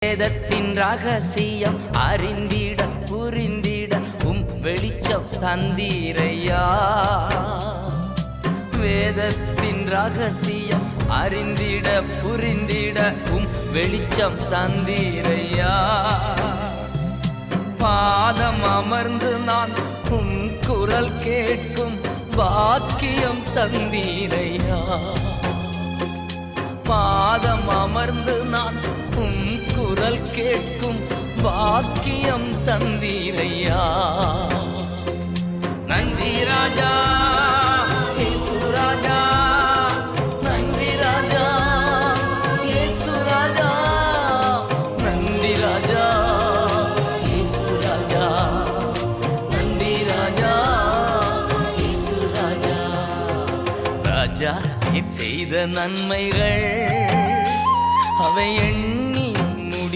வேதத்தின் ரகசியம் அறிந்திட புரிந்திட வெளிச்சம் தந்தீரையா. வேதத்தின் ரகசியம் அறிந்திட புரிந்திட வெளிச்சம் தந்தீரையா. பாதம் அமர்ந்து நான் குரல் கேட்கும் பாக்கியம் தந்தீரையா. பாதம் அமர்ந்து நான் குரல் கேட்கும் பாக்கியம் தந்தீரையா. நன்றி ராஜா இயேசு ராஜா, நன்றி ராஜா இயேசு ராஜா, நன்றி ராஜா இயேசு ராஜா, நன்றி ராஜா இயேசு ராஜா. ராஜா நீர் செய்த நன்மைகள் அவை